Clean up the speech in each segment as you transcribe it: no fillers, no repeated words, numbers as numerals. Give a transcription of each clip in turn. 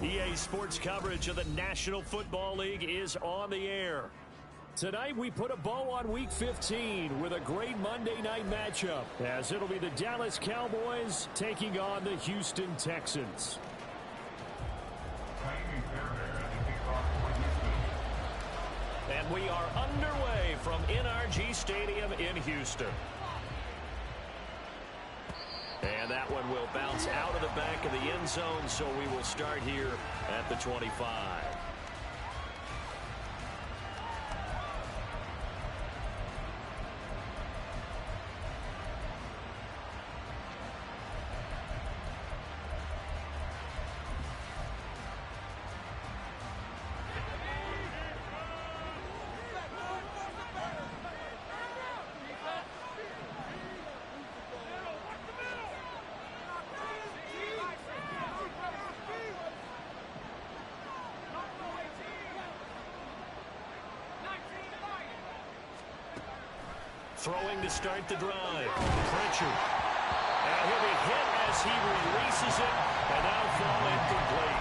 EA Sports coverage of the National Football League is on the air. Tonight we put a bow on Week 15 with a great Monday night matchup, as it'll be the Dallas Cowboys taking on the Houston Texans. And we are underway from NRG Stadium in Houston. And that one will bounce out of the back of the end zone, so we will start here at the 25. Throwing to start the drive. Pritchard. And he'll be hit as he releases it, and that'll fall incomplete.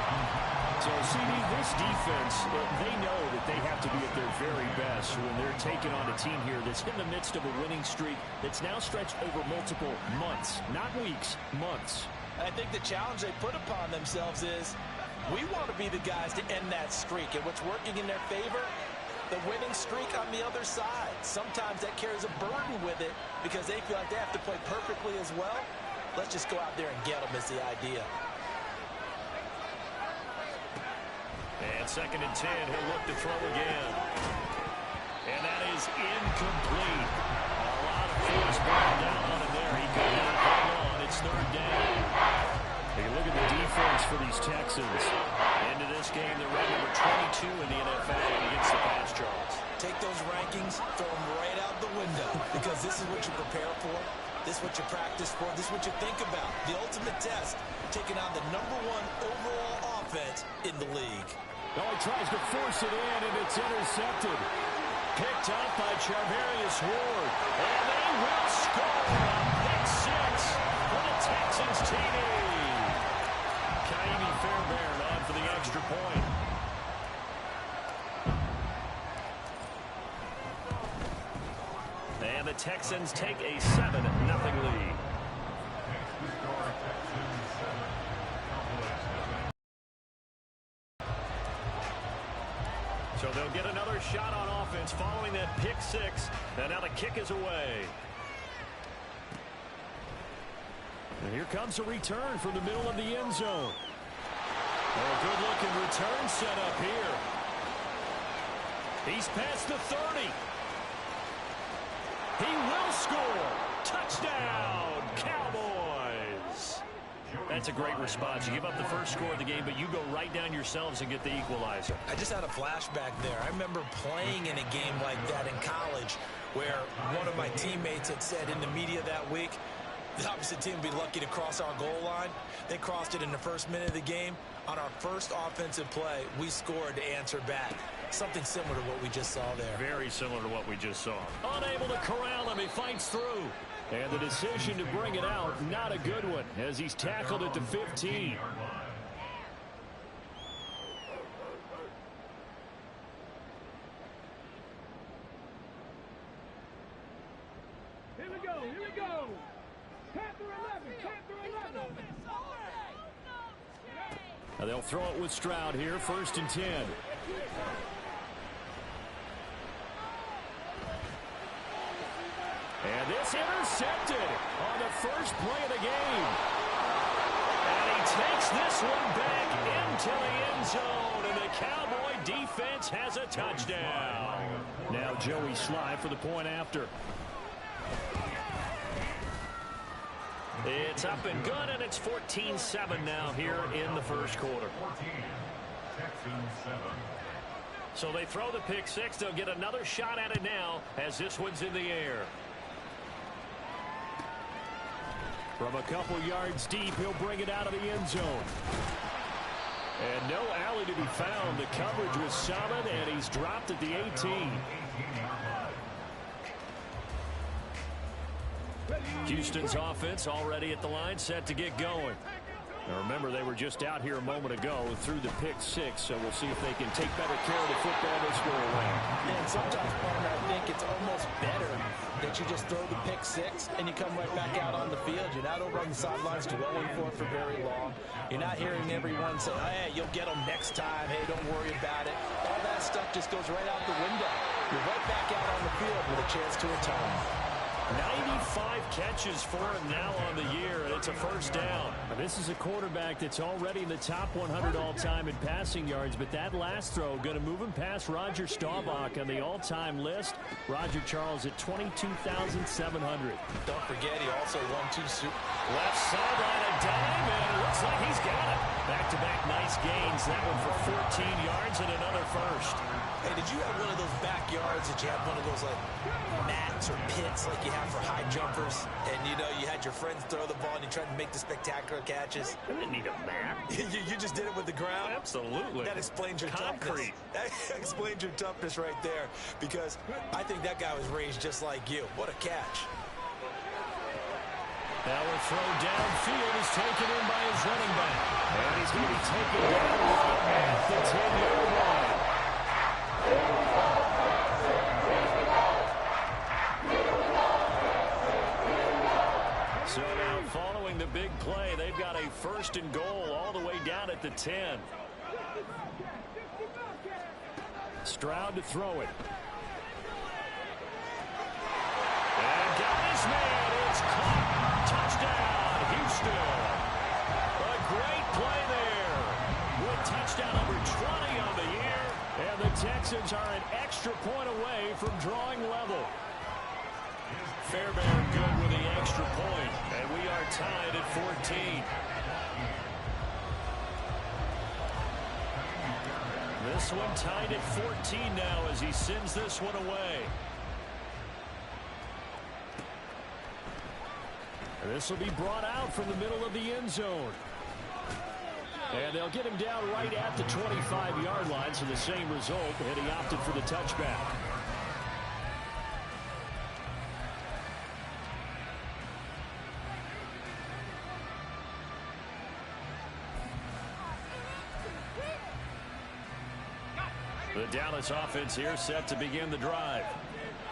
So, CD, this defense, they know that they have to be at their very best when they're taking on a team here that's in the midst of a winning streak that's now stretched over multiple months, not weeks, months. I think the challenge they put upon themselves is we want to be the guys to end that streak, and what's working in their favor, the winning streak on the other side. Sometimes that carries a burden with it because they feel like they have to play perfectly as well. Let's just go out there and get them is the idea. And 2nd and 10, he'll look to throw again. And that is incomplete. A lot of force brought down on him there. He could not hold on. It's 3rd down. Hey, look at the defense for these Texans. Into this game, they're ranked number 22 in the NFL against the pass charge. Take those rankings, throw them right out the window, because this is what you prepare for. This is what you practice for. This is what you think about. The ultimate test, taking on the #1 overall offense in the league. Oh, he tries to force it in, and it's intercepted. Picked up by Charvarius Ward. And they will score on pick 6 for the Texans TD. Kaimi Fairbairn on for the extra point. And the Texans take a 7-0 lead. So they'll get another shot on offense following that pick 6. And now the kick is away. And here comes a return from the middle of the end zone. Oh, good-looking return set up here. He's past the 30. He will score. Touchdown, Cowboys. That's a great response. You give up the first score of the game, but you go right down yourselves and get the equalizer. I just had a flashback there. I remember playing in a game like that in college where one of my teammates had said in the media that week, the opposite team would be lucky to cross our goal line. They crossed it in the first minute of the game. On our first offensive play, we scored to answer back. Something similar to what we just saw there. Very similar to what we just saw. Unable to corral him. He fights through. And the decision to bring it out, not a good one, as he's tackled at the 15. Here we go, here we go. Panther 11, Panther 11. Now they'll throw it with Stroud here, 1st and 10. And this intercepted on the first play of the game. And he takes this one back into the end zone, and the Cowboy defense has a touchdown. Now Joey Sly for the point after. It's up and good, and it's 14-7 now here in the first quarter. So they throw the pick 6. They'll get another shot at it now as this one's in the air. From a couple yards deep, he'll bring it out of the end zone. And no alley to be found. The coverage was solid, and he's dropped at the 18. Houston's offense already at the line, set to get going. Now remember, they were just out here a moment ago through the pick six, so we'll see if they can take better care of the football this go around. Yeah, and sometimes, partner, I think it's almost better that you just throw the pick six and you come right back out on the field. You're not over on the sidelines dwelling for very long. You're not hearing everyone say, hey, you'll get them next time. Hey, don't worry about it. All that stuff just goes right out the window. You're right back out on the field with a chance to atone. 95 catches for him now on the year, and it's a first down. This is a quarterback that's already in the top 100 all-time in passing yards, but that last throw going to move him past Roger Staubach on the all-time list. Roger Charles at 22,700. Don't forget, he also won 2 Super. Left sideline, a dime, and it looks like he's got it. Back-to-back nice gains. That one for 14 yards and another first. Hey, did you have one of those backyards that you had one of those, like, mats or pits like you have for high jumpers? And, you know, you had your friends throw the ball and you tried to make the spectacular catches? I didn't need a mat. you just did it with the ground? Absolutely. That explains your toughness. That explains your toughness right there, because I think that guy was raised just like you. What a catch. Now a throw downfield is taken in by his running back. And he's going to be taken down at the 10-yard line. So now following the big play, they've got a first and goal all the way down at the 10. Stroud to throw it. And got his man. It's caught. Touchdown, Houston. A great play there. With touchdown number 20 on the year. And the Texans are an extra point away from drawing level. Fairbairn good with the extra point. And we are tied at 14. This one tied at 14 now as he sends this one away. This will be brought out from the middle of the end zone. And they'll get him down right at the 25-yard line, so the same result, and he opted for the touchback. The Dallas offense here set to begin the drive.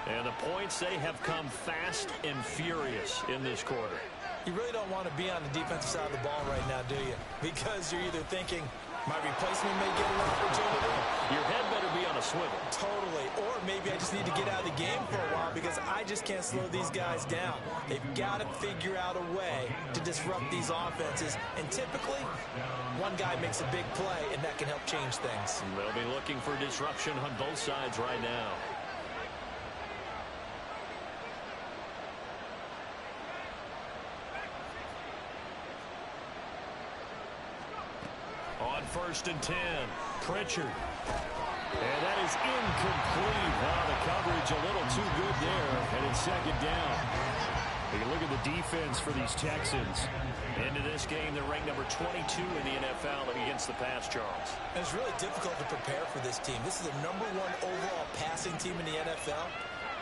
And the points, they have come fast and furious in this quarter. You really don't want to be on the defensive side of the ball right now, do you? Because you're either thinking, my replacement may get an opportunity. Your head better be on a swivel. Totally. Or maybe I just need to get out of the game for a while because I just can't slow these guys down. They've got to figure out a way to disrupt these offenses. And typically, one guy makes a big play, and that can help change things. They'll be looking for disruption on both sides right now. On 1st and 10, Pritchard. And that is incomplete. Wow, the coverage a little too good there, and it's second down. You look at the defense for these Texans. Into this game, they're ranked number 22 in the NFL against the pass, Charles. And it's really difficult to prepare for this team. This is the #1 overall passing team in the NFL.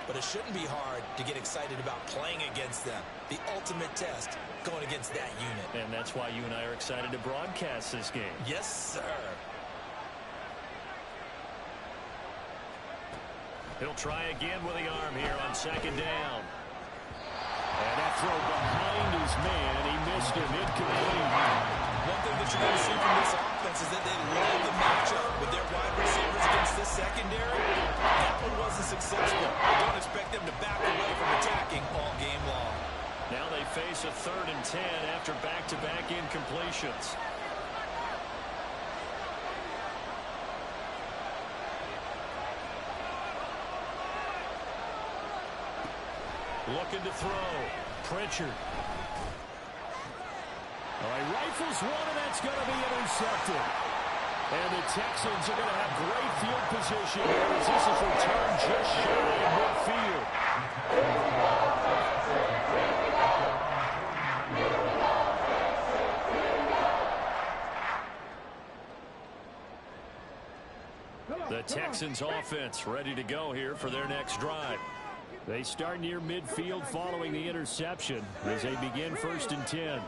But it shouldn't be hard to get excited about playing against them. The ultimate test going against that unit. And that's why you and I are excited to broadcast this game. Yes, sir. He'll try again with the arm here on 2nd down. And that throw behind his man. He missed him. Incomplete. One thing that you're going to see from this offense is that they love the matchup with their wide receivers against this secondary. That one wasn't successful. I don't expect them to back away from attacking all game long. Now they face a 3rd and 10 after back-to-back incompletions. Looking to throw. Pritchard. All right, rifles one, and that's going to be intercepted. And the Texans are going to have great field position here as this is returned just shy of midfield. The Texans offense ready to go here for their next drive. They start near midfield following the interception as they begin 1st and 10.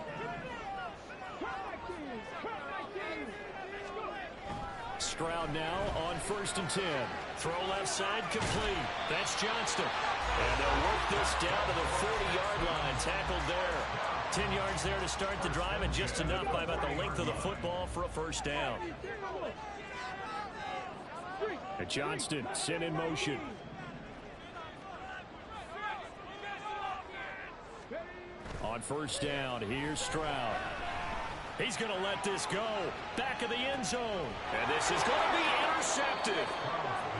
Stroud now on 1st and 10. Throw left side complete. That's Johnston. And they'll work this down to the 40-yard line. Tackled there. 10 yards there to start the drive, and just enough by about the length of the football for a first down. And Johnston sent in motion. On 1st down, here's Stroud. He's going to let this go. Back of the end zone. And this is going to be intercepted.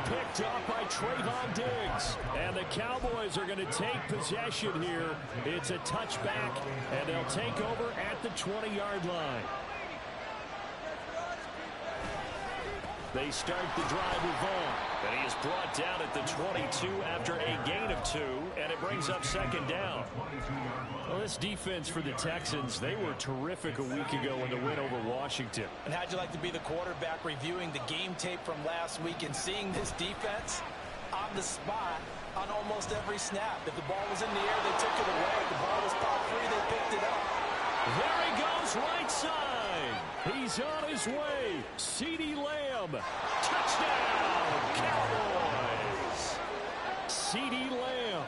Picked up by Trayvon Diggs. And the Cowboys are going to take possession here. It's a touchback, and they'll take over at the 20-yard line. They start the drive with Vaughn. And he is brought down at the 22 after a gain of 2, and it brings up 2nd down. Well, this defense for the Texans, they were terrific a week ago in the win over Washington. And how'd you like to be the quarterback reviewing the game tape from last week and seeing this defense on the spot on almost every snap? If the ball was in the air, they took it away. If the ball was popped free, they picked it up. There he goes, right side. He's on his way. CeeDee Lamb. Touchdown, Cowboys. CeeDee Lamb.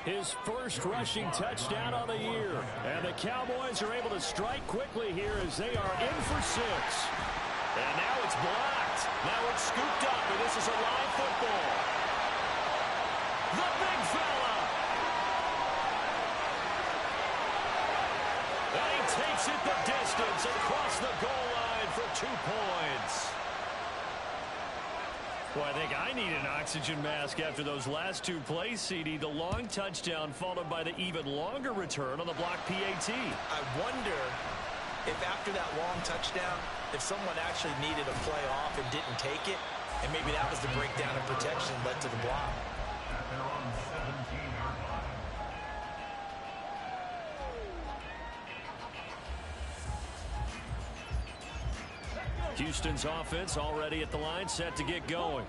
His first rushing touchdown of the year. And the Cowboys are able to strike quickly here as they are in for 6. And now it's blocked. Now it's scooped up, and this is a live football. The big fella. And he takes it the distance across the goal line for 2 points. Well, I think I need an oxygen mask after those last 2 plays, CD. The long touchdown followed by the even longer return on the block PAT. I wonder if after that long touchdown, if someone actually needed a play off and didn't take it, and maybe that was the breakdown in protection led to the block. Houston's offense already at the line, set to get going.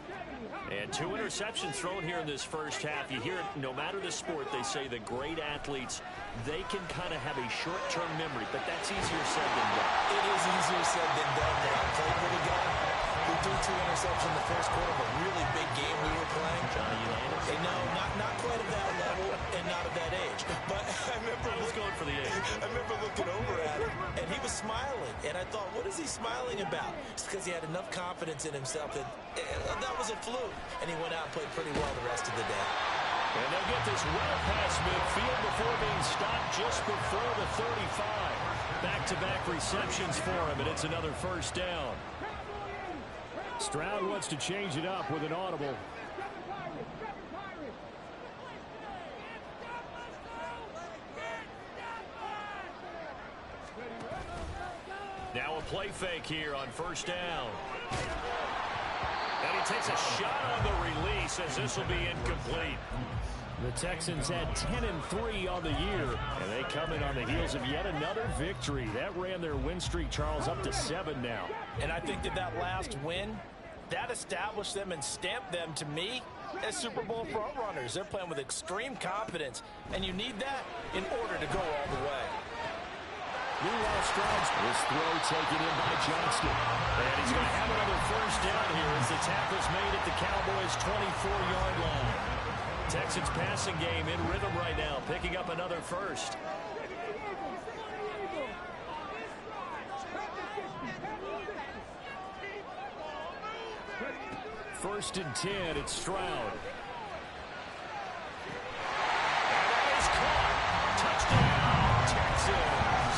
And 2 interceptions thrown here in this first half. You hear it, no matter the sport, they say the great athletes, they can kind of have a short-term memory, but that's easier said than done. It is easier said than done. I played with a guy who threw 2 interceptions in the first quarter of a really big game we were playing. Johnny Unitas? And no, not quite at that level and not at that age. But I remember going for the age. I remember looking over at him, and he was smiling. And I thought, what is he smiling about? It's because he had enough confidence in himself that that was a fluke. And he went out and played pretty well the rest of the day. And they'll get this well past midfield before being stopped just before the 35. Back-to-back receptions for him, and it's another first down. Stroud wants to change it up with an audible. Now a play fake here on first down. And he takes a shot on the release as this will be incomplete. The Texans had 10-3 on the year, and they come in on the heels of yet another victory. That ran their win streak, Charles, up to 7 now. And I think that last win, that established them and stamped them, to me, as Super Bowl frontrunners. They're playing with extreme confidence, and you need that in order to go all the way. Meanwhile, Stroud's this throw taken in by Johnston. And he's going to have another first down here as the tackle's made at the Cowboys' 24-yard line. Texans passing game in rhythm right now, picking up another first. First and 10, it's Stroud. And that is caught. Touchdown, Texans.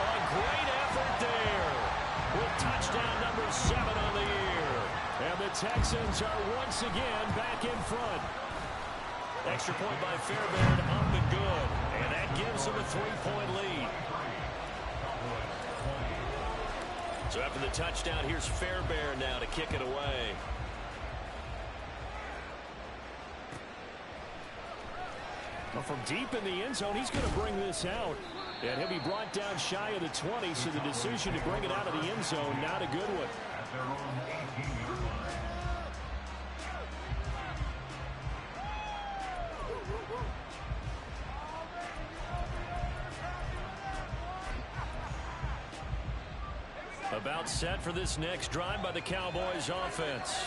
A great effort there with touchdown number 7 on the year. And the Texans are once again back in front. Extra point by Fairbairn up and good. And that gives them a 3-point lead. So after the touchdown, here's Fairbairn now to kick it away. Well, from deep in the end zone, he's going to bring this out. And he'll be brought down shy of the 20, so the decision to bring it out of the end zone, not a good one. About Set for this next drive by the Cowboys offense.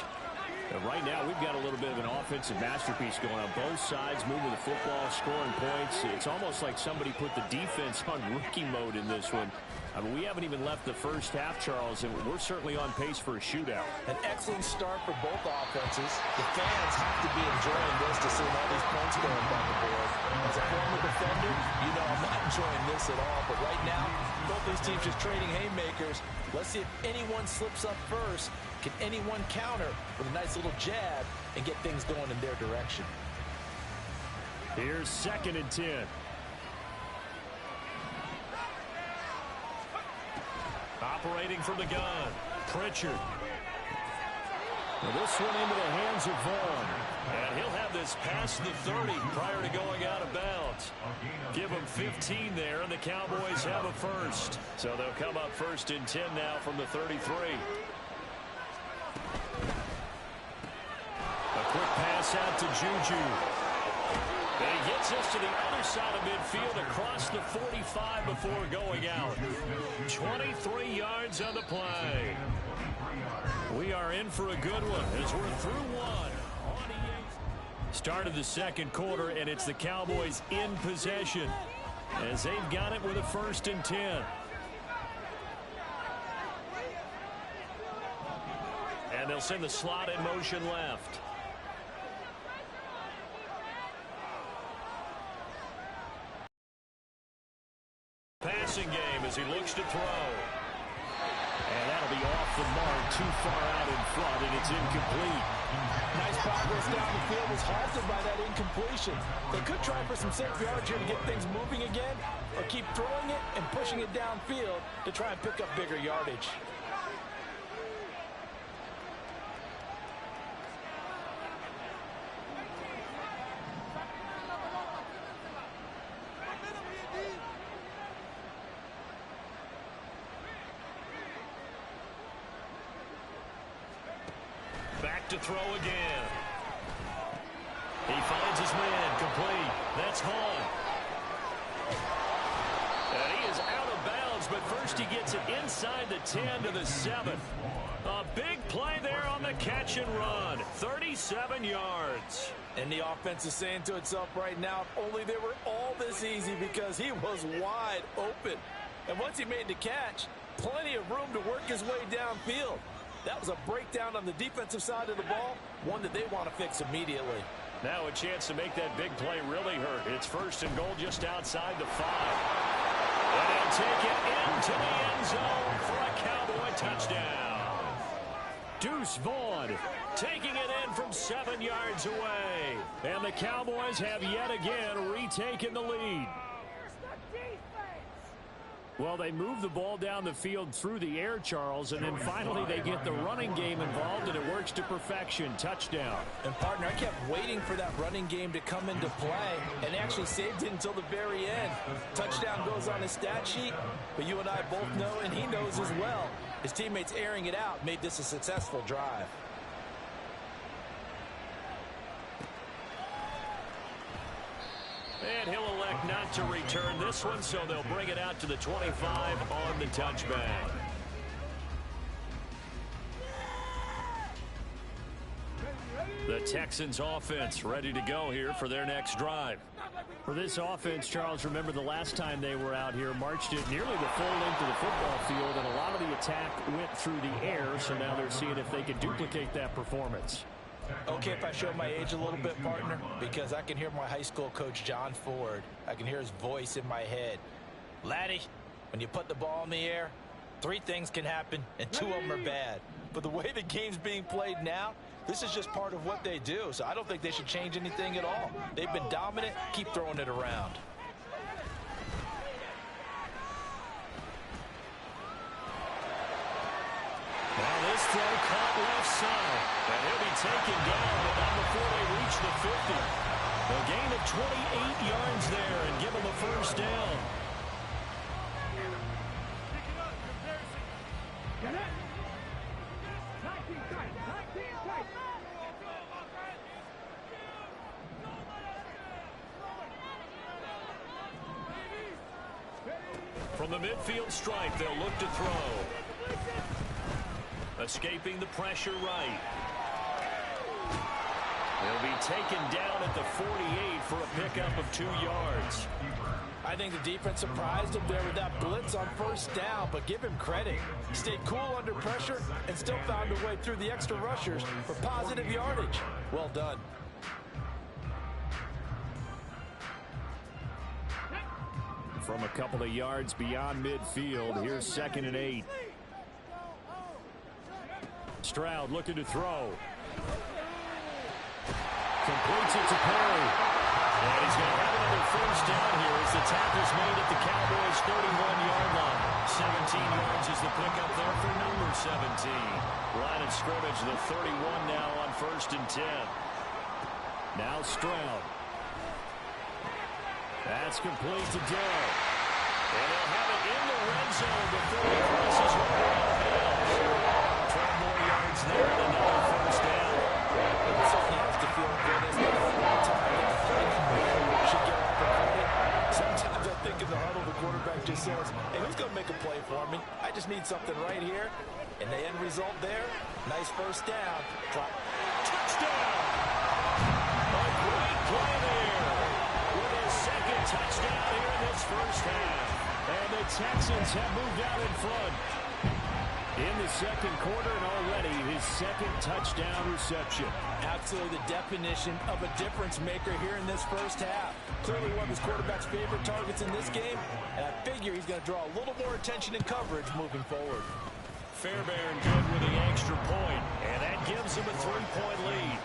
And right now, we've got a little bit of an offensive masterpiece going on. Both sides moving the football, scoring points. It's almost like somebody put the defense on rookie mode in this one. I mean, we haven't even left the first half, Charles, and we're certainly on pace for a shootout. An excellent start for both offenses. The fans have to be enjoying this to see all these points going down the board. As a former defender, you know I'm not enjoying this at all. But right now, both these teams just trading haymakers. Let's see if anyone slips up first. Can anyone counter with a nice little jab and get things going in their direction? Here's 2nd and 10. Operating from the gun, Pritchard. Now this one into the hands of Vaughn. And he'll have this past the 30 prior to going out of bounds. Give him 15 there, and the Cowboys have a first. So they'll come up 1st and 10 now from the 33. A quick pass out to Juju. And he gets us to the other side of midfield across the 45 before going out. 23 yards on the play. We are in for a good one as we're through one. Start of the 2nd quarter, and it's the Cowboys in possession as they've got it with a 1st and 10. And they'll send the slot in motion left. Passing game as he looks to throw. And that'll be off the mark, too far out in front, and it's incomplete. Nice progress down the field was halted by that incompletion. They could try for some safe yards here to get things moving again, or keep throwing it and pushing it downfield to try and pick up bigger yardage. Back to throw again. He finds his man, complete. That's Vaughn. And he is out of bounds, but first he gets it inside the 10 to the 7. A big play there on the catch and run. 37 yards. And the offense is saying to itself right now, if only they were all this easy, because he was wide open. And once he made the catch, plenty of room to work his way downfield. That was a breakdown on the defensive side of the ball, one that they want to fix immediately. Now a chance to make that big play really hurt. It's 1st and goal just outside the 5. And they'll take it into the end zone for a Cowboy touchdown. Deuce Vaughn taking it in from 7 yards away. And the Cowboys have yet again retaken the lead. Well, they move the ball down the field through the air, Charles, and then finally they get the running game involved, and it works to perfection. Touchdown. And, partner, I kept waiting for that running game to come into play and actually saved it until the very end. Touchdown goes on his stat sheet, but you and I both know, and he knows as well, his teammates airing it out made this a successful drive. And he'll elect not to return this one, so they'll bring it out to the 25 on the touchback. The Texans offense ready to go here for their next drive. For this offense, Charles, remember the last time they were out here, marched it nearly the full length of the football field, and a lot of the attack went through the air, so now they're seeing if they can duplicate that performance. Okay, if I show my age a little bit, partner, because I can hear my high school coach, John Ford. I can hear his voice in my head. Laddie, when you put the ball in the air, 3 things can happen, and 2 of them are bad. But the way the game's being played now, this is just part of what they do, so I don't think they should change anything at all. They've been dominant. Keep throwing it around. Now this throw caught left side, and he'll be taken down, but not before they reach the 50. A gain of 28 yards there and give him a first down. From the midfield stripe, they'll look to throw. Escaping the pressure right. He'll be taken down at the 48 for a pickup of 2 yards. I think the defense surprised him there with that blitz on first down, but give him credit. He stayed cool under pressure and still found a way through the extra rushers for positive yardage. Well done. From a couple of yards beyond midfield, here's 2nd and 8. Stroud looking to throw. Completes it to Perry. And he's going to have another first down here as the tackle's made at the Cowboys' 31-yard line. 17 yards is the pickup there for number 17. Line of scrimmage, the 31 now on 1st and 10. Now Stroud. That's complete to Dell. And they'll have it in the red zone before he crosses over out of bounds. 12 more yards there and another first down. It certainly has to feel good, isn't it? Should get all the credit. Sometimes I think in the huddle the quarterback just says, hey, who's going to make a play for me? I just need something right here. And the end result there, nice first down. Touchdown! A great play there. With his 2nd touchdown here in this first half. And the Texans have moved out in front. In the 2nd quarter and already his 2nd touchdown reception. Absolutely the definition of a difference maker here in this first half. Clearly one of his quarterback's favorite targets in this game, and I figure he's going to draw a little more attention and coverage moving forward. Fairbairn good with the extra point, and that gives him a 3-point lead.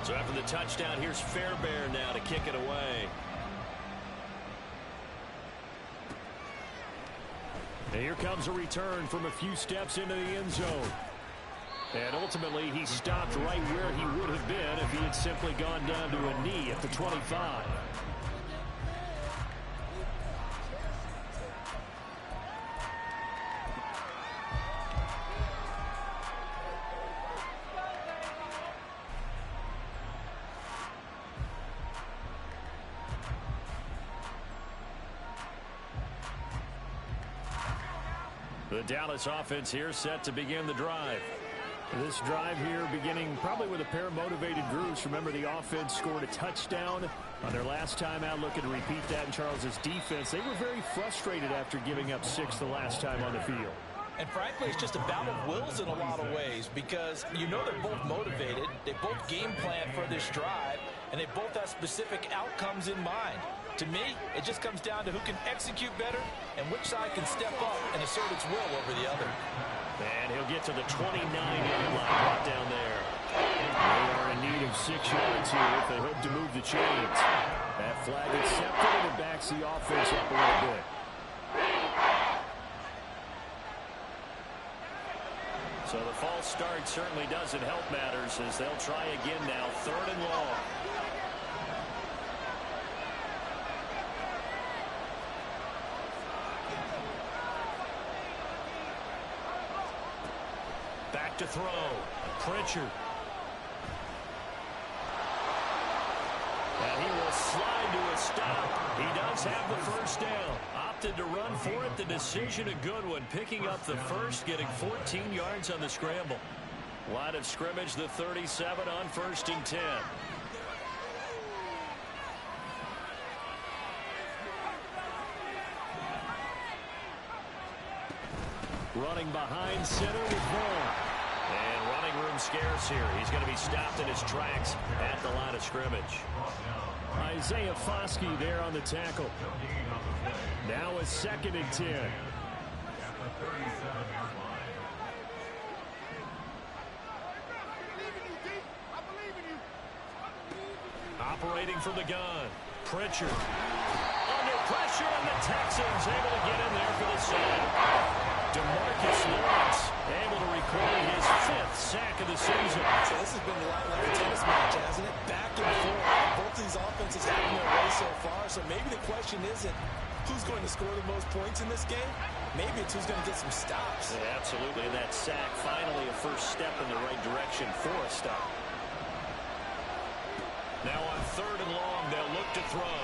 So after the touchdown, here's Fairbairn now to kick it away. And here comes a return from a few steps into the end zone. And ultimately, he stopped right where he would have been if he had simply gone down to a knee at the 25. The Dallas offense here set to begin the drive. This drive here beginning probably with a pair of motivated groups. Remember, the offense scored a touchdown on their last time out. Looking to repeat that in Charles's defense. They were very frustrated after giving up 6 the last time on the field. And frankly, it's just a battle of wills in a lot of ways because you know they're both motivated. They both game plan for this drive, and they both have specific outcomes in mind. To me, it just comes down to who can execute better and which side can step up and assert its will over the other. And he'll get to the 29-yard line brought down there. They are in need of 6 yards here if they hope to move the chains. That flag accepted, and it backs the offense up a little bit. So the false start certainly doesn't help matters as they'll try again now. 3rd and long. Back to throw. Pritchard. And he will slide to a stop. He does have the first down. Opted to run for it. The decision a good one. Picking up the first, getting 14 yards on the scramble. Line of scrimmage, the 37 on 1st and 10. Running behind center with Vaughn. And running room scarce here. He's going to be stopped in his tracks at the line of scrimmage. Isaiah Foskey there on the tackle. Now a 2nd and 10. Operating from the gun. Pritchard. Under pressure, and the Texans able to get in there for the sack. DeMarcus Lawrence able to record his 5th sack of the season. So this has been a lot like a tennis match, hasn't it? Back and forth. Both these offenses having their way so far. So maybe the question isn't who's going to score the most points in this game. Maybe it's who's going to get some stops. Yeah, absolutely. And that sack finally a first step in the right direction for a stop. Now on 3rd and long, they'll look to throw.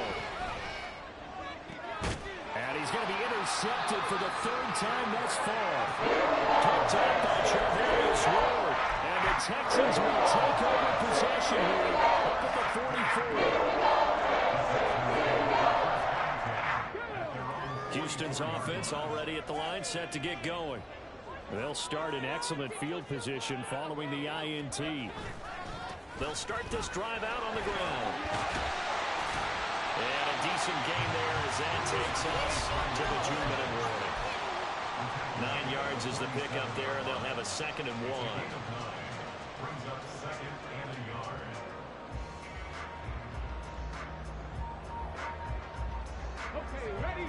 And he's going to be intercepted for the 3rd time thus far. Picked up by Charvarius Ward. And the Texans will take over possession here up at the 44. Houston's offense already at the line, set to get going. They'll start in excellent field position following the INT. They'll start this drive out on the ground. And a decent gain there as that takes us to the 2-minute warning. 9 yards is the pickup there, and they'll have a 2nd and 1. Okay, ready?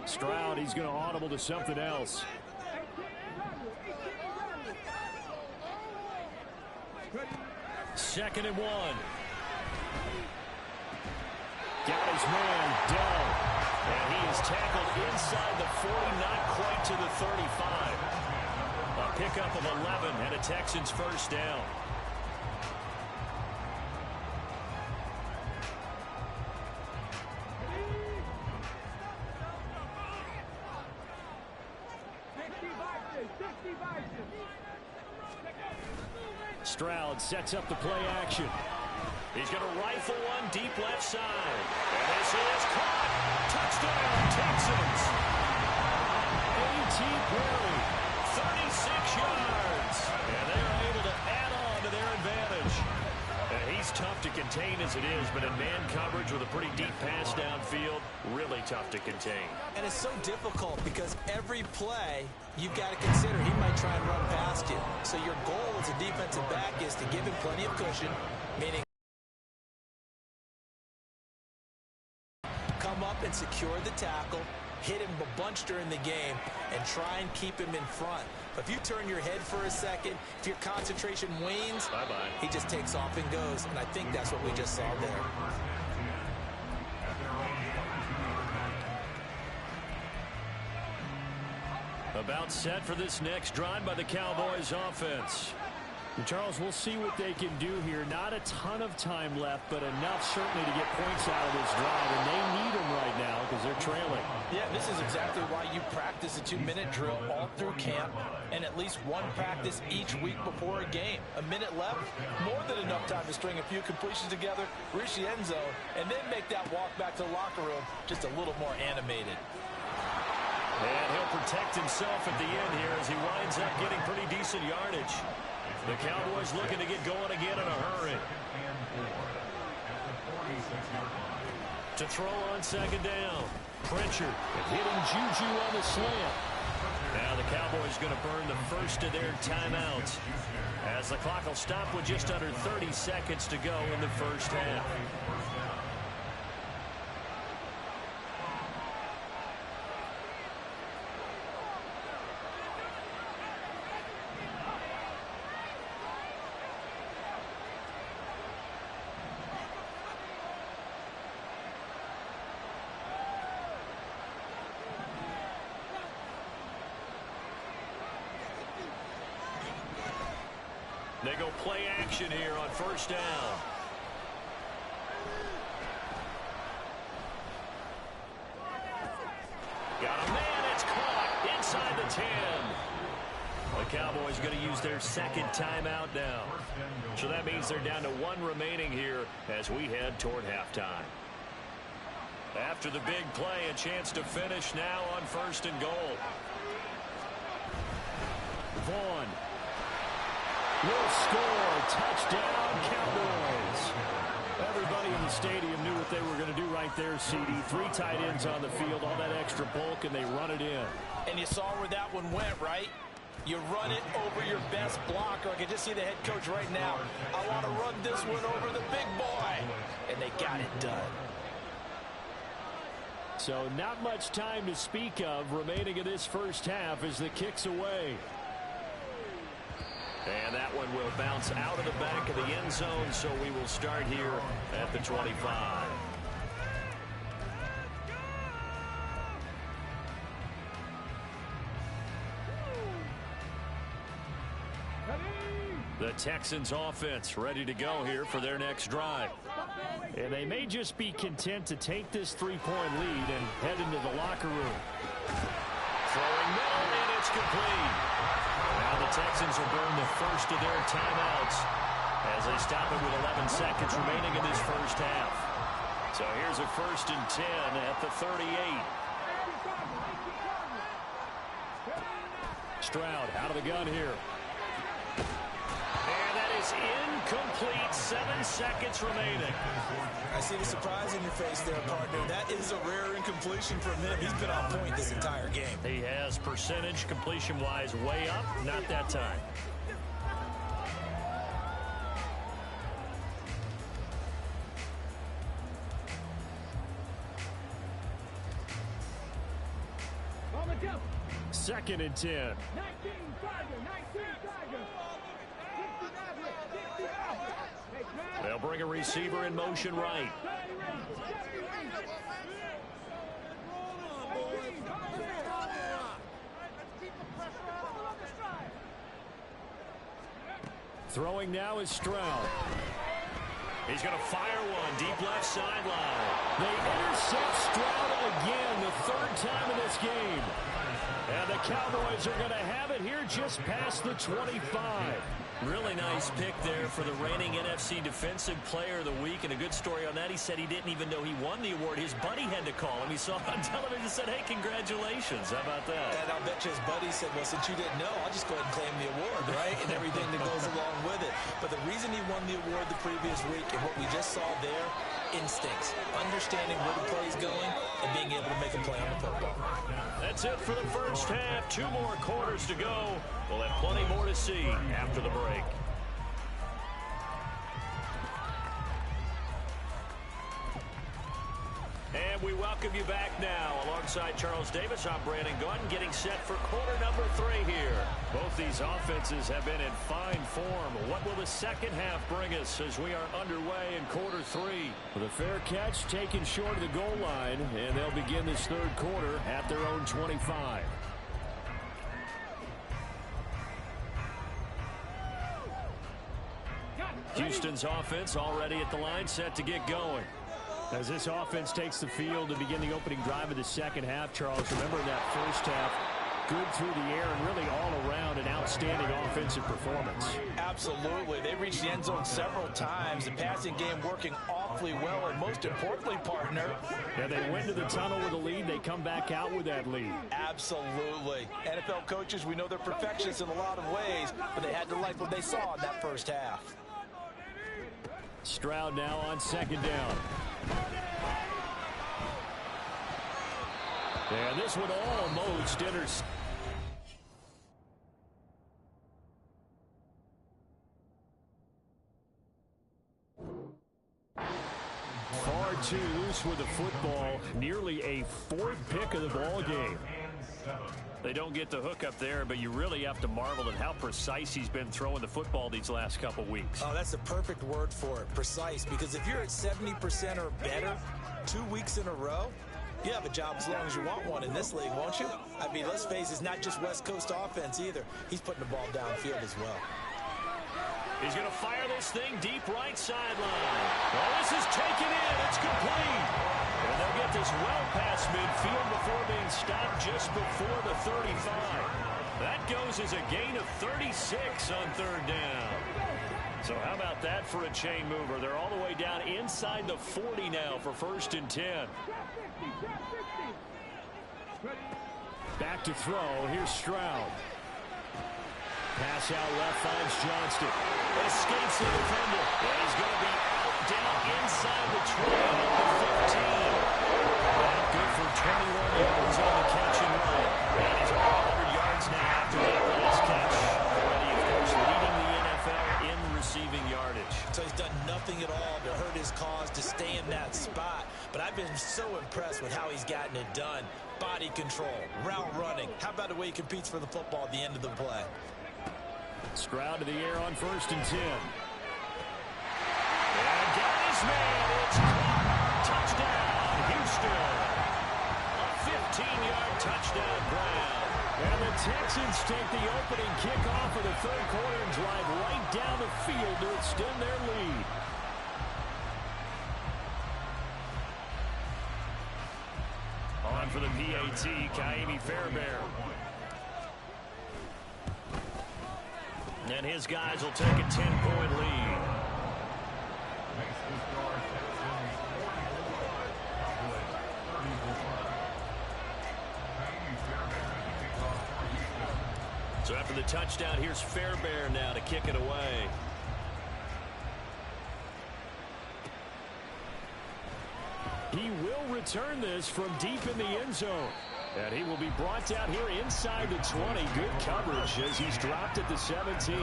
Stroud, he's going to audible to something else. 2nd and 1. Got his man down. And he is tackled inside the 40, not quite to the 35. A pickup of 11 and a Texans 1st down. Stroud sets up the play action. He's going to rifle one deep left side. And this is caught. Touchdown, Texans. A.T. Perry, 36 yards. And they're able to add on to their advantage. He's tough to contain as it is, but in man coverage with a pretty deep pass downfield, really tough to contain. And it's so difficult because every play you've got to consider he might try and run past you. So your goal as a defensive back is to give him plenty of cushion, meaning come up and secure the tackle, hit him a bunch during the game, and try and keep him in front. But if you turn your head for a second, if your concentration wanes, bye-bye, he just takes off and goes. And I think that's what we just saw there. About set for this next drive by the Cowboys offense. And Charles, we'll see what they can do here. Not a ton of time left, but enough certainly to get points out of this drive, and they need them right now because they're trailing. Yeah, this is exactly why you practice a 2-minute drill all through camp and at least one practice each week before a game. A minute left, more than enough time to string a few completions together, reach the end zone, and then make that walk back to the locker room just a little more animated. And he'll protect himself at the end here as he winds up getting pretty decent yardage. The Cowboys looking to get going again in a hurry. To throw on 2nd down. Pritchard hitting Juju on the slant. Now the Cowboys going to burn the first of their timeouts as the clock will stop with just under 30 seconds to go in the first half. They go play action here on 1st down. Got a man, it's caught inside the 10. The Cowboys going to use their 2nd timeout now. So that means they're down to 1 remaining here as we head toward halftime. After the big play, a chance to finish now on 1st and goal. Vaughn will score. Touchdown, Cowboys. Everybody in the stadium knew what they were going to do right there, CD. 3 tight ends on the field, all that extra bulk, and they run it in. And you saw where that one went, right? You run it over your best blocker. I can just see the head coach right now. I want to run this one over the big boy. And they got it done. So not much time to speak of remaining in this first half as the kick's away. And that one will bounce out of the back of the end zone, so we will start here at the 25. The Texans offense ready to go here for their next drive. And they may just be content to take this 3-point lead and head into the locker room. Throwing middle, and it's complete. Now the Texans will burn the first of their timeouts as they stop it with 11 seconds remaining in this first half. So here's a 1st and 10 at the 38. Stroud out of the gun here. And that is incomplete. 7 seconds remaining. I see the surprise in your face there, partner. That is a rare incompletion from him. He's been on point this entire game. He has percentage completion-wise way up. Not that time. Second and 10. They'll bring a receiver in motion right. Throwing now is Stroud. He's going to fire one deep left sideline. They intercept Stroud again, the 3rd time in this game. And the Cowboys are going to have it here just past the 25. Really nice pick there for the reigning NFC Defensive Player of the Week. And a good story on that. He said he didn't even know he won the award. His buddy had to call him. He saw it on television and said, hey, congratulations. How about that? And I'll bet you his buddy said, well, since you didn't know, I'll just go ahead and claim the award, right? And everything that goes along with it. But the reason he won the award the previous week and what we just saw there, instincts, understanding where the play is going and being able to make a play on the football. That's it for the first half. 2 more quarters to go. We'll have plenty more to see after the break. And we welcome you back now. Alongside Charles Davis, I'm Brandon Gunn, getting set for quarter number 3 here. Both these offenses have been in fine form. What will the second half bring us as we are underway in quarter 3? With a fair catch taken short of the goal line, and they'll begin this 3rd quarter at their own 25. Houston's offense already at the line, set to get going. As this offense takes the field to begin the opening drive of the second half, Charles, remember that first half, good through the air and really all around an outstanding offensive performance. Absolutely. They reached the end zone several times. The passing game working awfully well, and most importantly, partner. Yeah, they went to the tunnel with a lead. They come back out with that lead. Absolutely. NFL coaches, we know they're perfectionists in a lot of ways, but they had to like what they saw in that first half. Stroud now on 2nd down. And this one almost intercepted. Far too loose with the football. Nearly a 4th pick of the ball game. They don't get the hook up there, but you really have to marvel at how precise he's been throwing the football these last couple weeks. Oh, that's the perfect word for it, precise, because if you're at 70% or better 2 weeks in a row, you have a job as long as you want one in this league, won't you? I mean, let's face it, it's not just West Coast offense either. He's putting the ball downfield as well. He's going to fire this thing deep right sideline. Well, this is taken in. It's complete. And they'll get this well past midfield before being stopped just before the 35. That goes as a gain of 36 on 3rd down. So how about that for a chain mover? They're all the way down inside the 40 now for 1st and 10. Back to throw. Here's Stroud. Pass out left, finds Johnston. Escapes the defender. And he's going to be out down inside the 20 at the 15. Well, good for 21 yards on the catch and run. And he's over 100 yards now after that last catch. Already, of course, leading the NFL in receiving yardage. So he's done nothing at all to hurt his cause to stay in that spot. But I've been so impressed with how he's gotten it done. Body control, route running. How about the way he competes for the football at the end of the play? Stroud to the air on 1st and 10. And got his man. It's caught. Touchdown, Houston. A 15-yard touchdown, Brown. And the Texans take the opening kickoff of the third quarter and drive right down the field to extend their lead. On for the PAT, Kaimi Fairbairn. And his guys will take a 10-point lead. So after the touchdown, here's Fairbairn now to kick it away. He will return this from deep in the end zone. And he will be brought down here inside the 20. Good coverage as he's dropped at the 17.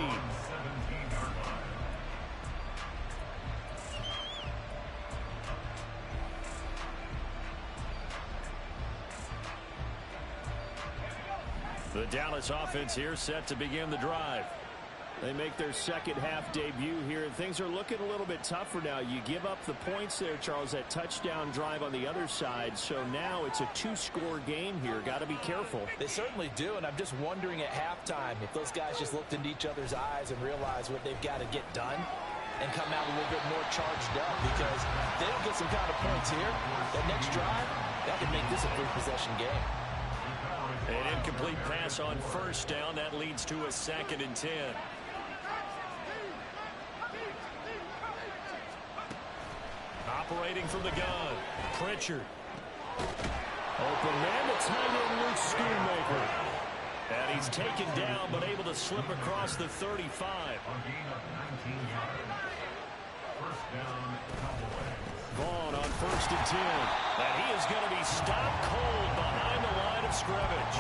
The Dallas offense here set to begin the drive. They make their second half debut here, and things are looking a little bit tougher now. You give up the points there, Charles, that touchdown drive on the other side. So now it's a two-score game here. Got to be careful. They certainly do, and I'm just wondering at halftime if those guys just looked into each other's eyes and realized what they've got to get done and come out a little bit more charged up, because if they don't get some kind of points here, that next drive, that could make this a three-possession game. An incomplete pass on first down. That leads to a 2nd and 10. Operating from the gun, Pritchard. Open man to tight end Luke Schoonmaker. And he's taken down but able to slip across the 35. Vaughn on 1st and 10. And he is going to be stopped cold behind the line of scrimmage.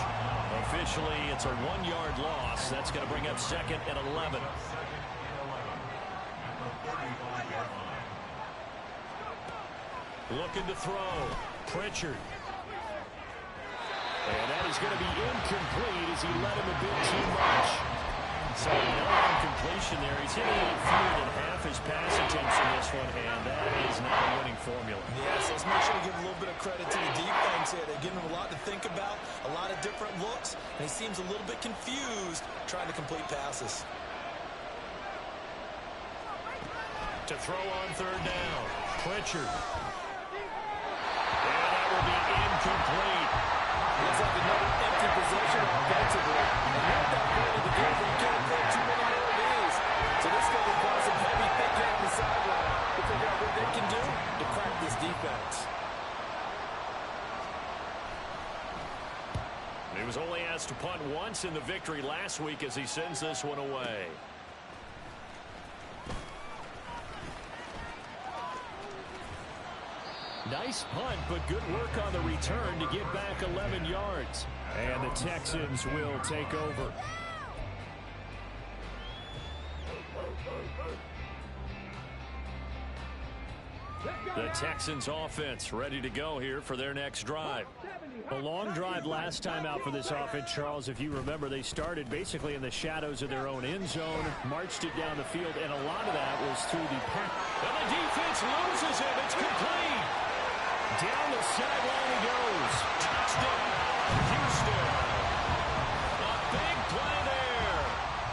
Officially, it's a 1-yard loss. That's going to bring up 2nd and 11. Looking to throw. Pritchard. And that is going to be incomplete as he led him a bit too much. So no incompletion there. He's hitting it fewer than half his pass attempts in this one, and that is not a winning formula. Yes, let's make sure to give a little bit of credit to the defense here. They're giving him a lot to think about, a lot of different looks, and he seems a little bit confused trying to complete passes. To throw on 3rd down, Pritchard. And that will be incomplete. Looks like another empty possession offensively. And you're at that point of the game where you can't play too many more of these. So this is going to require some heavy thinking on the sideline to figure out what they can do to crack this defense. He was only asked to punt once in the victory last week as he sends this one away. Nice punt, but good work on the return to get back 11 yards. And the Texans will take over. The Texans offense ready to go here for their next drive. A long drive last time out for this offense, Charles. If you remember, they started basically in the shadows of their own end zone, marched it down the field, and a lot of that was through the pack. And the defense loses him. It's complete. Down the sideline he goes. Touchdown, Houston. A big play there.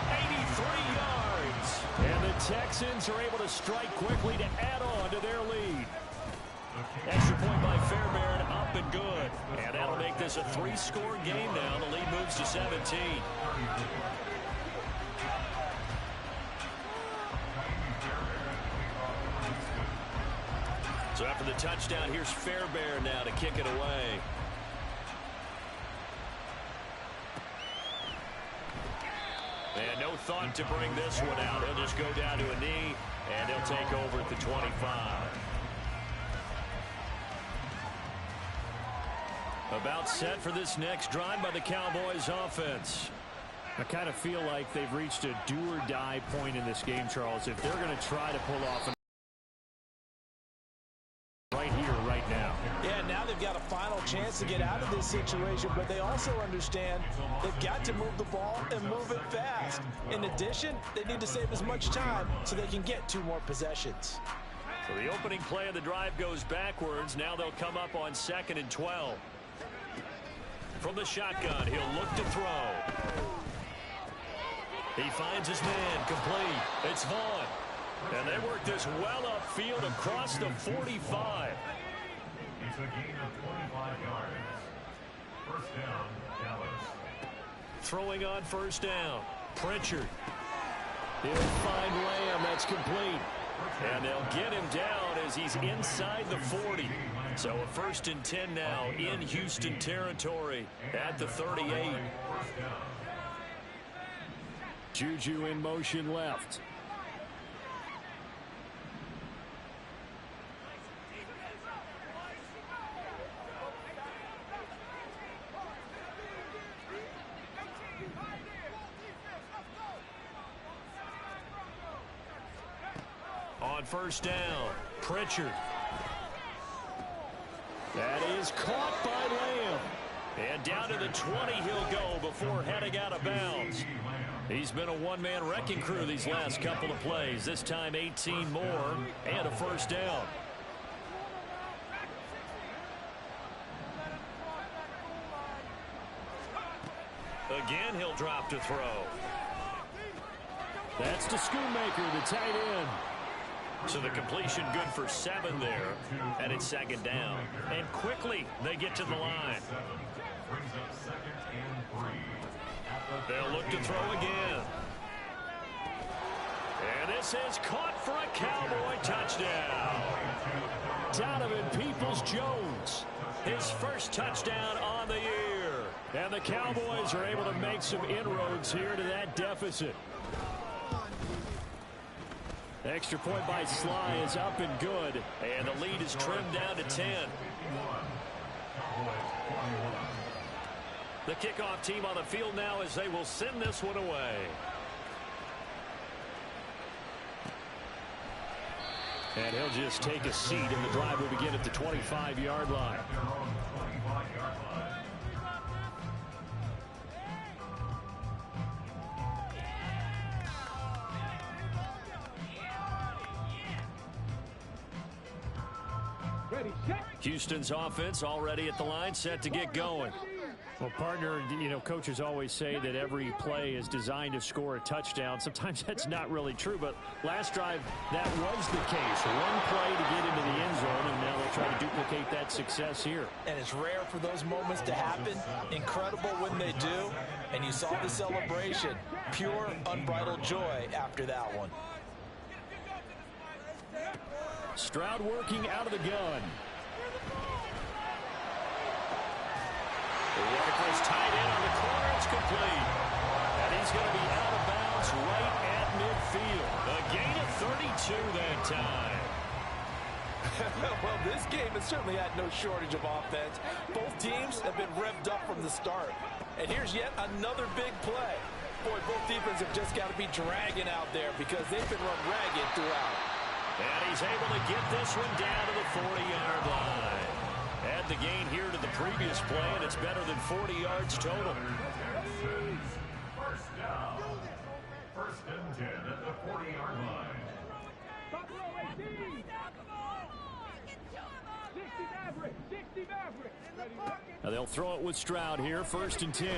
83 yards. And the Texans are able to strike quickly to add on to their lead. Extra point by Fairbairn, up and good. And that'll make this a 3-score game now. The lead moves to 17. So after the touchdown, here's Fairbairn now to kick it away. And no thought to bring this one out. He'll just go down to a knee, and he'll take over at the 25. About set for this next drive by the Cowboys offense. I kind of feel like they've reached a do-or-die point in this game, Charles. If they're going to try to pull off right here, right now. Yeah, now they've got a final chance to get out of this situation, but they also understand they've got to move the ball and move it fast. In addition, they need to save as much time so they can get 2 more possessions. So the opening play of the drive goes backwards. Now they'll come up on 2nd and 12. From the shotgun, he'll look to throw. He finds his man, complete. It's Vaughn. And they work this well upfield across the 45. It's a gain of 25 yards. First down, Dallas. Throwing on first down. Pritchard. He'll find Lamb. That's complete. And they'll get him down as he's inside the 40. So a 1st and 10 now in Houston territory at the 38. Juju in motion left. On first down, Pritchard. That is caught by Lamb. And down to the 20 he'll go before heading out of bounds. He's been a one-man wrecking crew these last couple of plays. This time 18 more and a first down. Again, he'll drop to throw. That's to Schoonmaker, the tight end. So the completion good for 7 there, and it's 2nd down. And quickly, they get to the line. They'll look to throw again. And this is caught for a Cowboy touchdown. Donovan Peoples-Jones. His first touchdown on the year. And the Cowboys are able to make some inroads here to that deficit. Extra point by Sly is up and good. And the lead is trimmed down to 10. The kickoff team on the field now as they will send this one away. And he'll just take a seat, and the drive will begin at the 25-yard line. Houston's offense already at the line, set to get going. Well, partner, you know, coaches always say that every play is designed to score a touchdown. Sometimes that's not really true, but last drive, that was the case. One play to get into the end zone, and now they'll try to duplicate that success here. And it's rare for those moments to happen. Incredible when they do. And you saw the celebration. Pure, unbridled joy after that one. Stroud working out of the gun. Looking for his tight end on the corner. It's complete. And he's going to be out of bounds right at midfield. A gain of 32 that time. Well, this game has certainly had no shortage of offense. Both teams have been revved up from the start. And here's yet another big play. Boy, both defenses have just got to be dragging out there because they've been run ragged throughout. And he's able to get this one down to the 40-yard line. Add the gain here to the previous play, and it's better than 40 yards total. First down. 1st and 10 at the 40-yard line. Now they'll throw it with Stroud here, 1st and 10.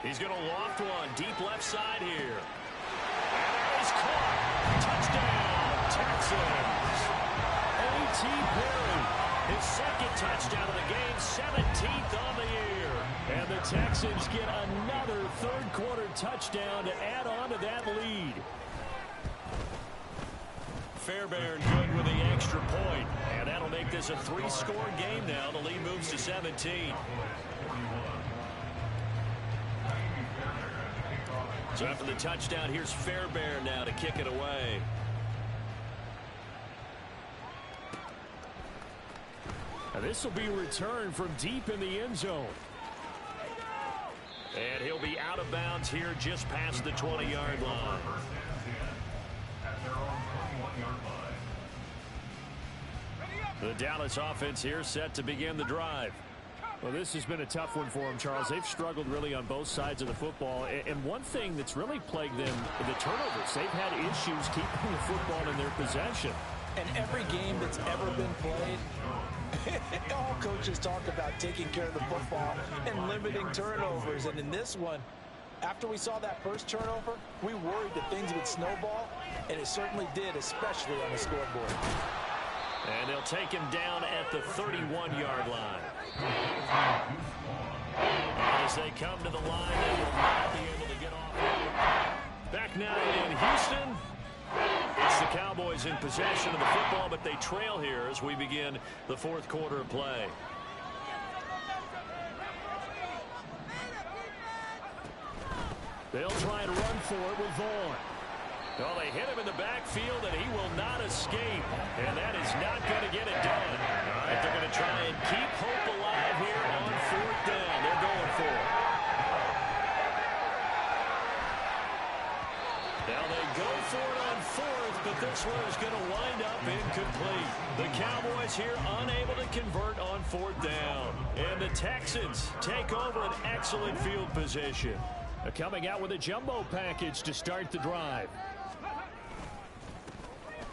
He's going to loft one deep left side here. And he's caught. Touchdown, Texans. A.T. Perry. His 2nd touchdown of the game, 17th on the year. And the Texans get another 3rd quarter touchdown to add on to that lead. Fairbairn good with the extra point. And that'll make this a 3-score game now. The lead moves to 17. So after the touchdown, here's Fairbairn now to kick it away. Now this will be returned from deep in the end zone. And he'll be out of bounds here just past the 20-yard line. The Dallas offense here set to begin the drive. Well, this has been a tough one for them, Charles. They've struggled really on both sides of the football. And one thing that's really plagued them, the turnovers. They've had issues keeping the football in their possession. And every game that's ever been played, all coaches talk about taking care of the football and limiting turnovers. And in this one, After we saw that first turnover, we worried that things would snowball, and it certainly did, especially on the scoreboard. And they'll take him down at the 31-yard line. And as they come to the line, they will not be able to get off. Back now in Houston. It's the Cowboys in possession of the football, but they trail here as we begin the fourth quarter of play. They'll try and run for it with Vaughn. Well, they hit him in the backfield, and he will not escape. And that is not going to get it done. But they're going to try and keep hope alive here on fourth down. They're going for it. Now they go for it on fourth, but this one is going to wind up incomplete. The Cowboys here unable to convert on fourth down. And the Texans take over an excellent field position. Coming out with a jumbo package to start the drive.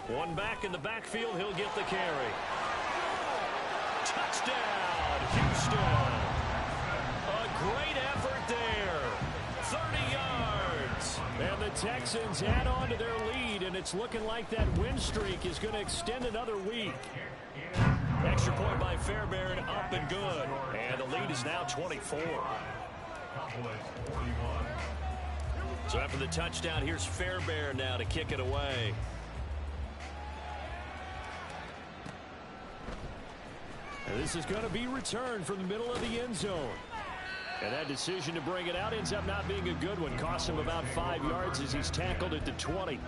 One back in the backfield, he'll get the carry. Touchdown, Houston. A great effort there. 30 yards. And the Texans add on to their lead, and it's looking like that win streak is going to extend another week. Extra point by Fairbairn, up and good. And the lead is now 24. So after the touchdown, here's Fairbairn now to kick it away. And this is going to be returned from the middle of the end zone. And that decision to bring it out ends up not being a good one. Costs him about 5 yards as he's tackled at the 20.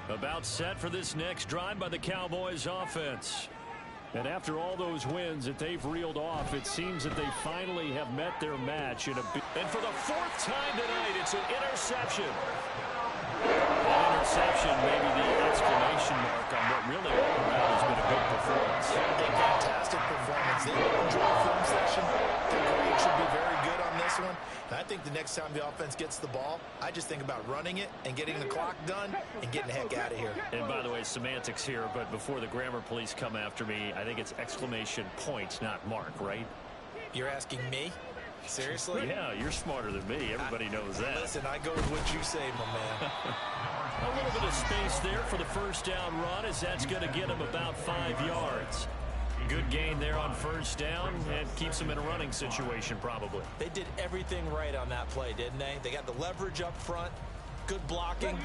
About set for this next drive by the Cowboys offense. And after all those wins that they've reeled off, it seems that they finally have met their match. And for the fourth time tonight, it's an interception. An interception, maybe the exclamation mark on what really all around has been a good performance. A fantastic performance. They will enjoy a film session. The grade should be very good on this one. And I think the next time the offense gets the ball, I just think about running it and getting the clock done and getting the heck out of here. And by the way, semantics here, but before the grammar police come after me, I think it's exclamation point, not mark, right? You're asking me? Seriously? Yeah, you're smarter than me. Everybody knows that. Listen, I go with what you say, my man. A little bit of space there for the first down run, as that's going to get him about 5 yards. Good gain there on first down, and keeps him in a running situation probably. They did everything right on that play, didn't they? They got the leverage up front, good blocking,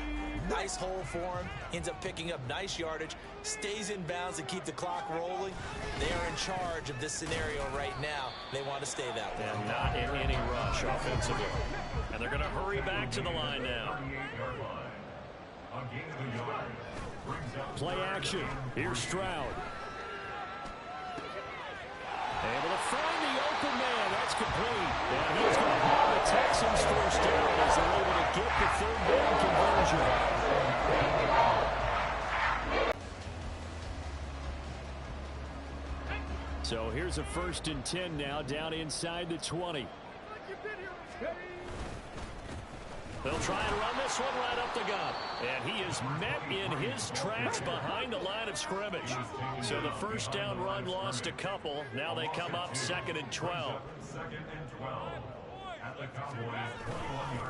nice hole for him, ends up picking up nice yardage, stays in bounds to keep the clock rolling. They are in charge of this scenario right now. They want to stay that way. And not in any rush offensively. And they're going to hurry back to the line now. Play action. Here's Stroud. Able to find the open man. That's complete. And he's going to have the Texans first down as they're able to get the third down conversion. So here's a 1st and 10 now down inside the 20. They'll try and run this one right up the gut. And he is met in his tracks behind the line of scrimmage. So the first down run lost a couple. Now they come up 2nd and 12.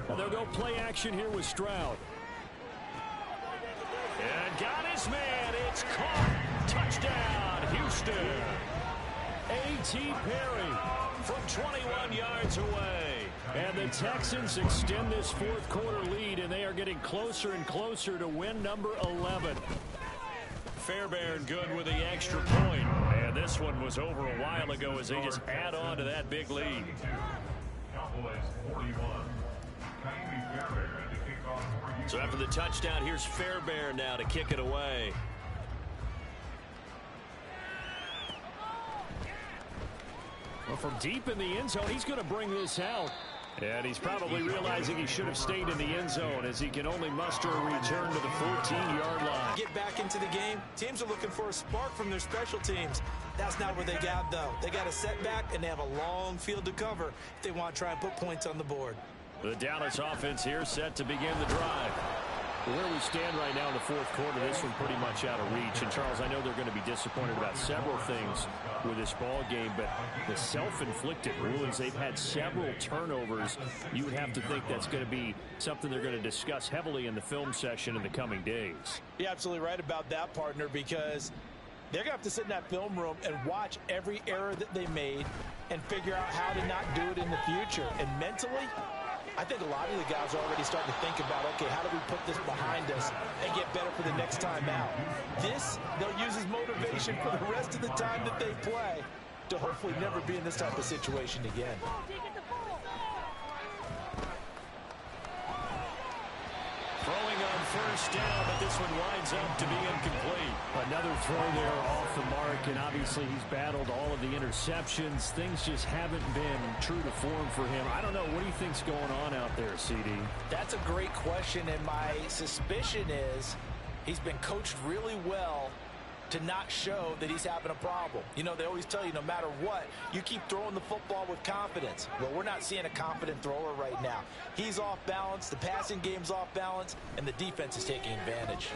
Well, they'll go play action here with Stroud. And got his man. It's caught. Touchdown, Houston. A.T. Perry from 21 yards away. And the Texans extend this fourth quarter lead, and they are getting closer and closer to win number 11. Fairbairn good with the extra point. And this one was over a while ago as they just add on to that big lead. So after the touchdown, here's Fairbairn now to kick it away. Well, from deep in the end zone, he's going to bring this out. And he's probably realizing he should have stayed in the end zone as he can only muster a return to the 14-yard line. Get back into the game. Teams are looking for a spark from their special teams. That's not where they got, though. They got a setback, and they have a long field to cover if they want to try and put points on the board. The Dallas offense here set to begin the drive. Where we stand right now in the fourth quarter, this one pretty much out of reach. And, Charles, I know they're going to be disappointed about several things with this ball game, but the self-inflicted wounds, they've had several turnovers. You would have to think that's going to be something they're going to discuss heavily in the film session in the coming days. You're absolutely right about that, partner, because they're going to have to sit in that film room and watch every error that they made and figure out how to not do it in the future. And mentally, I think a lot of the guys are already starting to think about, okay, how do we put this behind us and get better for the next time out? This, they'll use as motivation for the rest of the time that they play to hopefully never be in this type of situation again. Throwing on first down, but this one winds up to be incomplete. Another throw there off the mark, and obviously he's battled all of the interceptions. Things just haven't been true to form for him. I don't know. What do you think's going on out there, CD? That's a great question, and my suspicion is he's been coached really well to not show that he's having a problem. You know, they always tell you no matter what, you keep throwing the football with confidence. Well, we're not seeing a confident thrower right now. He's off balance, the passing game's off balance, and the defense is taking advantage.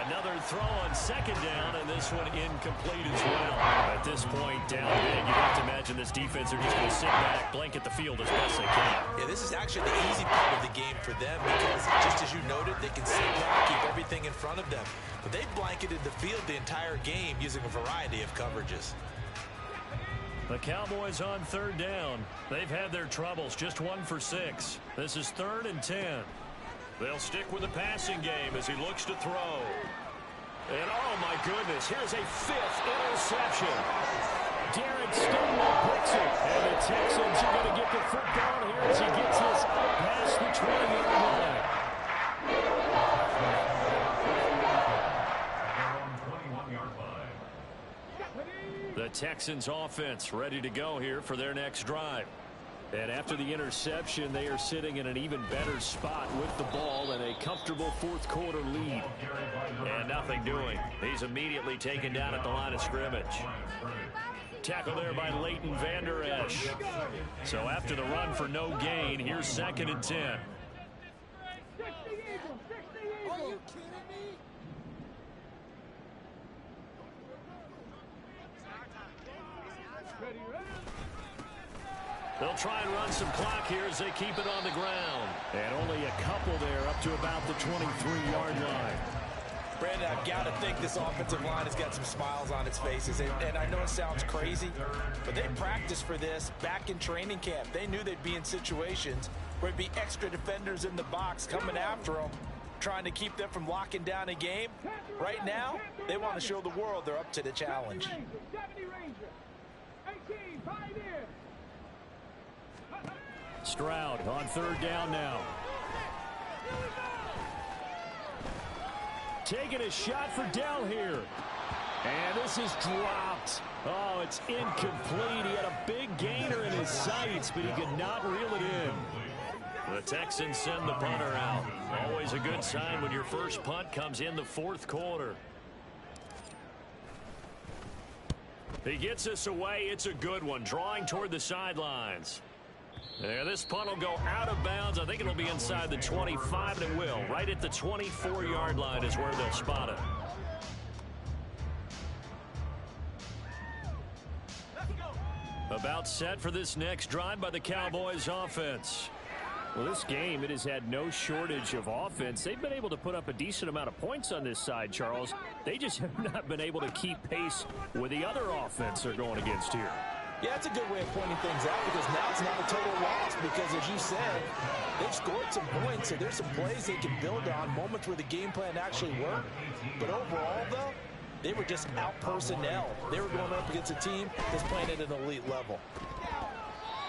Another throw on second down, and this one incomplete as well. At this point, down big, you'd have to imagine this defense are just going to sit back, blanket the field as best they can. Yeah, this is actually the easy part of the game for them because, just as you noted, they can sit back, keep everything in front of them. But they've blanketed the field the entire game using a variety of coverages. The Cowboys on third down. They've had their troubles, just 1 for 6. This is 3rd and 10. They'll stick with the passing game as he looks to throw. And, oh, my goodness, here's a 5th interception. Darren Stingley picks it, and the Texans are going to get the football here as he gets this up past the 20-yard line. The Texans offense ready to go here for their next drive. And after the interception, they are sitting in an even better spot with the ball and a comfortable fourth quarter lead. And nothing doing. He's immediately taken down at the line of scrimmage. Tackle there by Leighton Vander Esch. So after the run for no gain, here's 2nd and 10. Are you kidding me? They'll try and run some clock here as they keep it on the ground. And only a couple there up to about the 23-yard line. Brandon, I've got to think this offensive line has got some smiles on its faces. And I know it sounds crazy, but they practiced for this back in training camp. They knew they'd be in situations where it'd be extra defenders in the box coming after them, trying to keep them from locking down a game. Right now, they want to show the world they're up to the challenge. Stroud on third down now. Taking a shot for Dell here. And this is dropped. Oh, it's incomplete. He had a big gainer in his sights, but he could not reel it in. The Texans send the punter out. Always a good sign when your first punt comes in the fourth quarter. He gets this away. It's a good one. Drawing toward the sidelines. And this punt will go out of bounds. I think it'll be inside the 25, and it will. Right at the 24-yard line is where they'll spot it. About set for this next drive by the Cowboys offense. Well, this game, it has had no shortage of offense. They've been able to put up a decent amount of points on this side, Charles. They just have not been able to keep pace with the other offense they're going against here. Yeah, that's a good way of pointing things out because now it's not a total loss because, as you said, they've scored some points, so there's some plays they can build on, moments where the game plan actually worked. But overall, though, they were just out-personnel. They were going up against a team that's playing at an elite level.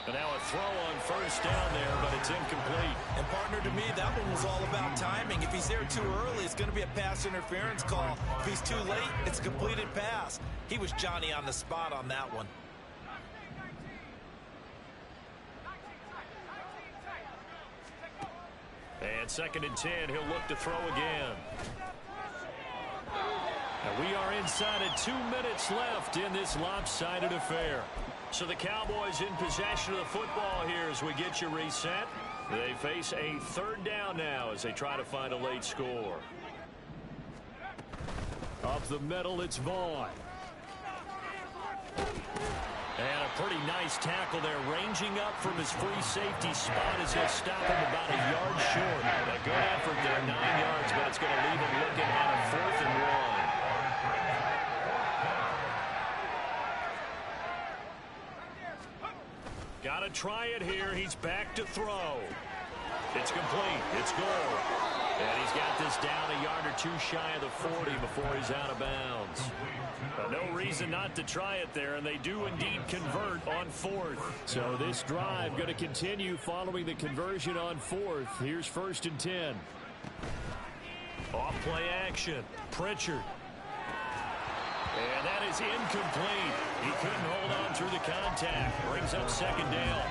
And now a throw on first down there, but it's incomplete. And, partner, to me, that one was all about timing. If he's there too early, it's going to be a pass interference call. If he's too late, it's a completed pass. He was Johnny on the spot on that one. And 2nd and 10, he'll look to throw again. And we are inside of 2 minutes left in this lopsided affair. So the Cowboys in possession of the football here as we get you reset. They face a third down now as they try to find a late score. Up the middle, it's Vaughn. And a pretty nice tackle there, ranging up from his free safety spot as he'll stop him about a yard short. A good effort there, 9 yards, but it's going to leave him looking at a 4th and 1. Got to try it here. He's back to throw. It's complete. It's goal. And he's got this down a yard or two shy of the 40 before he's out of bounds. No reason not to try it there, and they do indeed convert on 4th. So this drive going to continue following the conversion on 4th. Here's 1st and 10. Off play action. Pritchard. And that is incomplete. He couldn't hold on through the contact. Brings up 2nd down.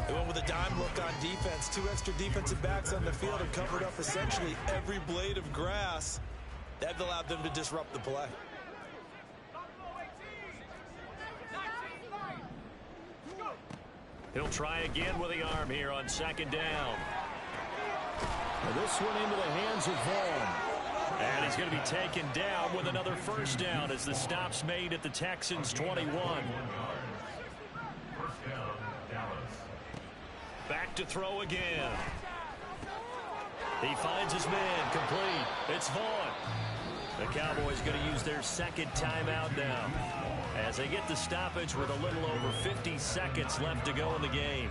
They went with a dime look on defense. 2 extra defensive backs on the field and covered up essentially every blade of grass. That allowed them to disrupt the play. He'll try again with the arm here on 2nd down. And this one into the hands of Vaughn. And he's going to be taken down with another 1st down as the stop's made at the Texans' 21. Back to throw again. He finds his man, complete. It's Vaughn. The Cowboys going to use their 2nd timeout now as they get the stoppage with a little over 50 seconds left to go in the game.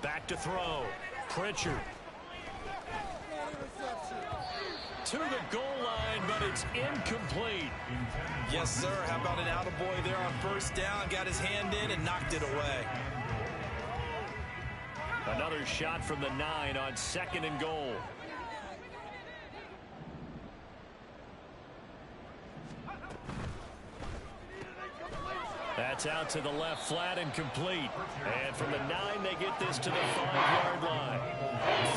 Back to throw. Pritchard. To the goal line, but it's incomplete. Yes, sir. How about an attaboy there on 1st down? Got his hand in and knocked it away. Another shot from the 9 on 2nd and goal. That's out to the left flat and complete. And from the 9, they get this to the 5-yard line.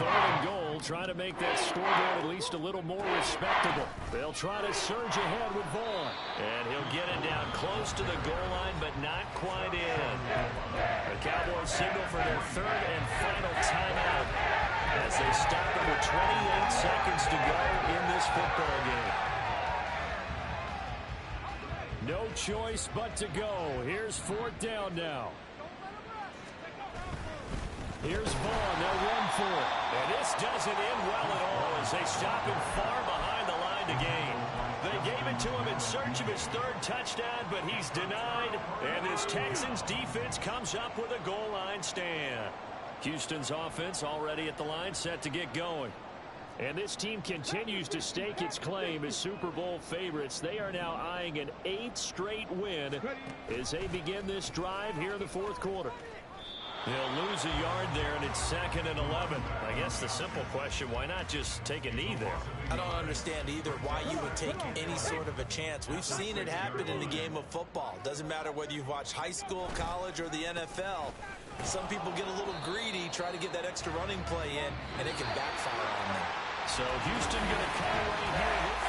3rd and goal, trying to make that scoreboard at least a little more respectable. They'll try to surge ahead with Vaughn. And he'll get it down close to the goal line, but not quite in. The Cowboys signal for their 3rd and final timeout as they stop it with 28 seconds to go in this football game. No choice but to go. Here's 4th down now. Here's Vaughn. They'll run for it. And this doesn't end well at all as they stop him far behind the line to gain. They gave it to him in search of his 3rd touchdown, but he's denied. And this Texans defense comes up with a goal line stand. Houston's offense already at the line, set to get going. And this team continues to stake its claim as Super Bowl favorites. They are now eyeing an 8th straight win as they begin this drive here in the 4th quarter. They'll lose a yard there, and it's 2nd and 11. I guess the simple question, why not just take a knee there? I don't understand either why you would take any sort of a chance. We've seen it happen in the game of football. Doesn't matter whether you've watched high school, college, or the NFL. Some people get a little greedy, try to get that extra running play in, and it can backfire on them. So Houston going to come away here with